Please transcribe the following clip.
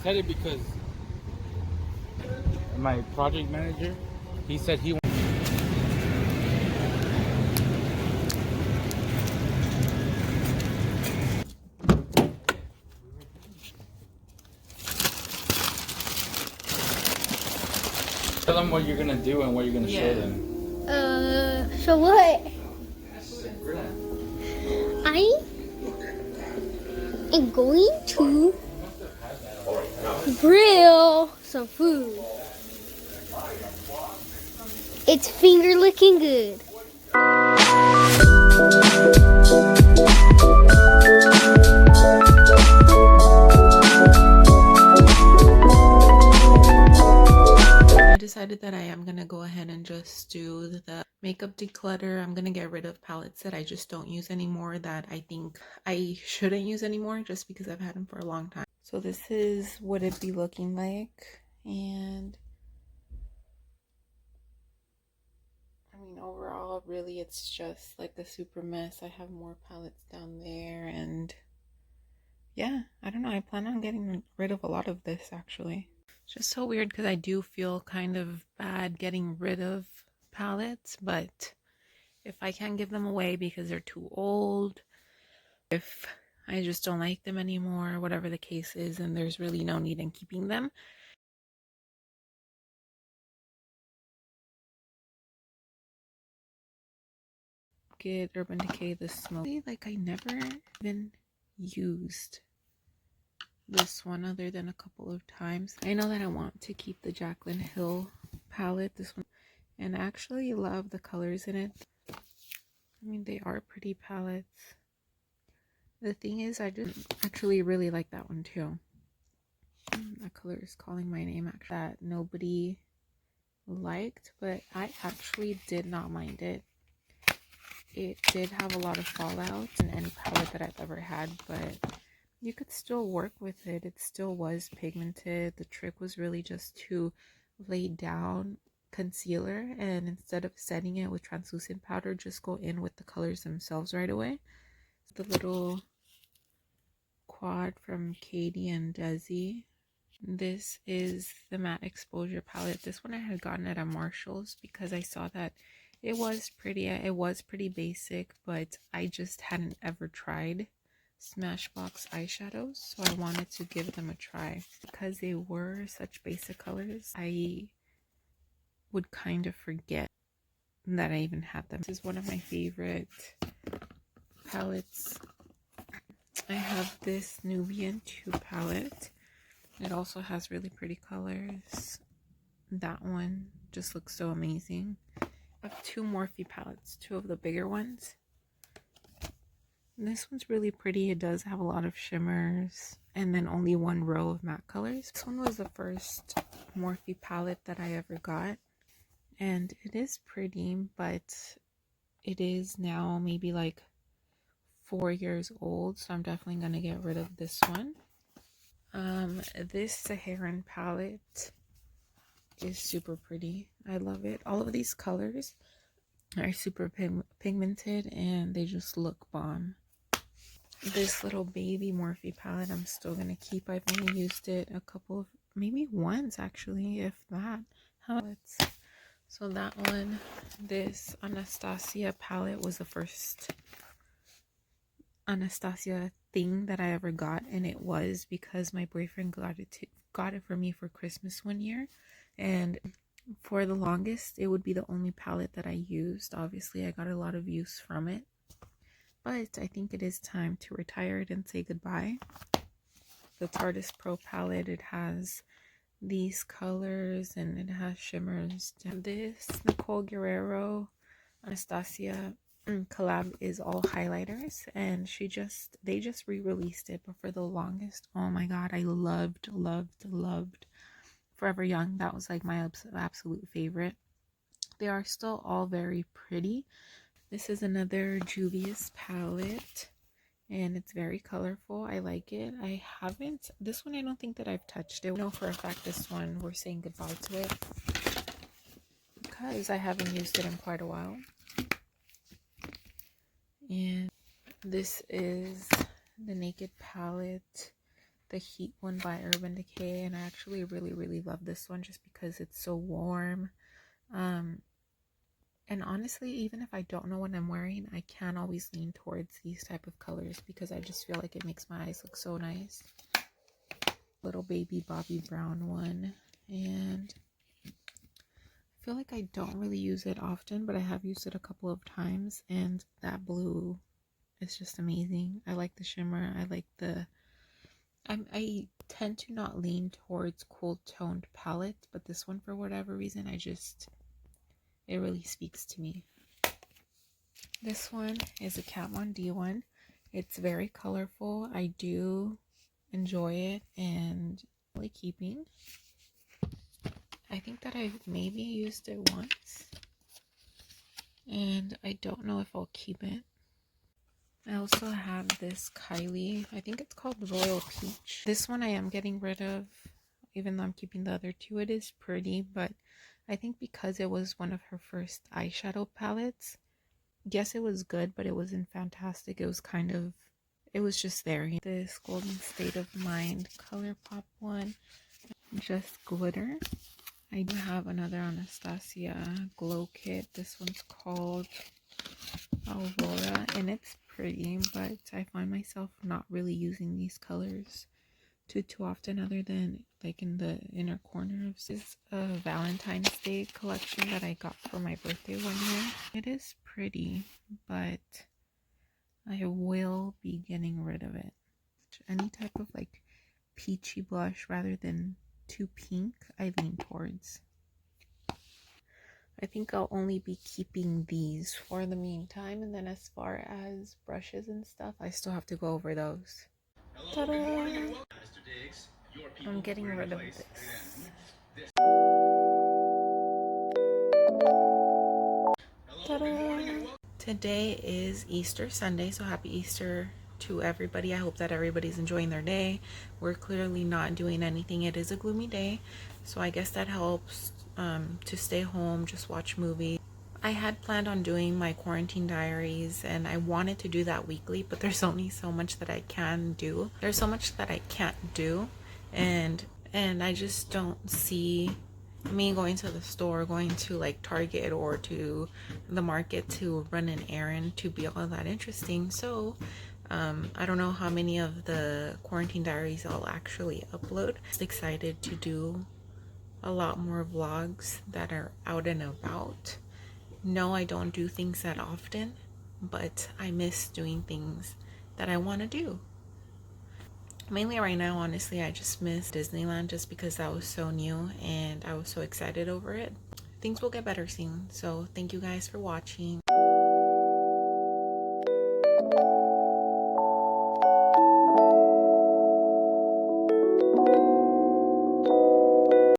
said it because my project manager, he said he. Tell them what you're gonna do and what you're gonna show them. So what? I am going to grill some food. It's finger looking good. I decided that I am going to go ahead and just do the makeup declutter. I'm going to get rid of palettes that I just don't use anymore, that I think I shouldn't use anymore just because I've had them for a long time. So this is what it'd be looking like. And I mean, overall, really, it's just like a super mess. I have more palettes down there, and yeah, I don't know. I plan on getting rid of a lot of this, actually. It's just so weird because I do feel kind of bad getting rid of palettes, but if I can't give them away because they're too old, if I just don't like them anymore, whatever the case is, and there's really no need in keeping them. Get Urban Decay the Smoky. Like, I never even used this one other than a couple of times. I know that I want to keep the Jaclyn Hill palette, this one, and I actually love the colors in it. I mean, they are pretty palettes. The thing is, I just actually really like that one too. That color is calling my name, actually, that nobody liked, but I actually did not mind it. It did have a lot of fallout in any palette that I've ever had, but you could still work with it. It still was pigmented. The trick was really just to lay down concealer, and instead of setting it with translucent powder, just go in with the colors themselves right away. The little quad from Katie and Desi. This is the matte exposure palette. This one I had gotten at a Marshall's because I saw that it was pretty. It was pretty basic, but I just hadn't ever tried Smashbox eyeshadows, so I wanted to give them a try. Because they were such basic colors, I would kind of forget that I even had them. This is one of my favorite palettes. I have this Nubian 2 palette. It also has really pretty colors. That one just looks so amazing. I have 2 Morphe palettes, 2 of the bigger ones. This one's really pretty. It does have a lot of shimmers and then only 1 row of matte colors. This one was the first Morphe palette that I ever got, and it is pretty, but it is now maybe like 4 years old, so I'm definitely going to get rid of this one. This Saharan palette is super pretty. I love it. All of these colors are super pigmented and they just look bomb. This little baby Morphe palette I'm still gonna keep. I've only used it a couple of, maybe once actually, if that. So that one, this Anastasia palette was the first Anastasia thing that I ever got, and it was because my boyfriend got it for me for Christmas one year, and for the longest it would be the only palette that I used. Obviously I got a lot of use from it, but I think it is time to retire it and say goodbye. The Tardis Pro palette, it has these colors and it has shimmers. This Nicole Guerrero Anastasia collab is all highlighters, and they just re-released it, but for the longest, oh my god, I loved Forever Young. That was like my absolute favorite. They are still all very pretty. This is another Juvia's palette, and it's very colorful. I like it. This one I don't think that I've touched it. I know for a fact this one we're saying goodbye to it because I haven't used it in quite a while. And this is the Naked palette. the Heat one by Urban Decay, and I actually really love this one just because it's so warm. And honestly, even if I don't know what I'm wearing, I can always lean towards these type of colors because I just feel like it makes my eyes look so nice. Little baby Bobby Brown one, and I feel like I don't really use it often, but I have used it a couple of times, and that blue is just amazing. I like the shimmer. I like the I tend to not lean towards cool toned palettes, but this one, for whatever reason, it really speaks to me. This one is a Kat Von D one. It's very colorful. I do enjoy it and really keeping. I think that I've maybe used it once, and I don't know if I'll keep it. I also have this Kylie, I think it's called Royal Peach. This one I am getting rid of, even though I'm keeping the other two. It is pretty, but I think because it was one of her first eyeshadow palettes, yes, it was good, but it wasn't fantastic. It was just there. This Golden State of Mind ColourPop one, just glitter. I do have another Anastasia glow kit. This one's called Aurora, and it's pretty, but I find myself not really using these colors too often, other than like in the inner corner of this Valentine's Day collection that I got for my birthday one year. It is pretty, but I will be getting rid of it. Any type of like peachy blush rather than too pink, I lean towards. I think I'll only be keeping these for the meantime, and then as far as brushes and stuff, I still have to go over those. Ta-da! I'm getting rid of this. Ta-da! Today is Easter Sunday, so happy Easter to everybody. I hope that everybody's enjoying their day. We're clearly not doing anything. It is a gloomy day, so I guess that helps to stay home, just watch movies. I had planned on doing my quarantine diaries, and I wanted to do that weekly, but there's only so much that I can do. There's so much that I can't do, and I just don't see me going to the store, going to like Target or to the market to run an errand to be all that interesting. So I don't know how many of the quarantine diaries I'll actually upload. Just excited to do a lot more vlogs that are out and about. No, I don't do things that often, but I miss doing things that I want to do. Mainly right now, honestly, I just miss Disneyland just because that was so new and I was so excited over it. Things will get better soon, so thank you guys for watching.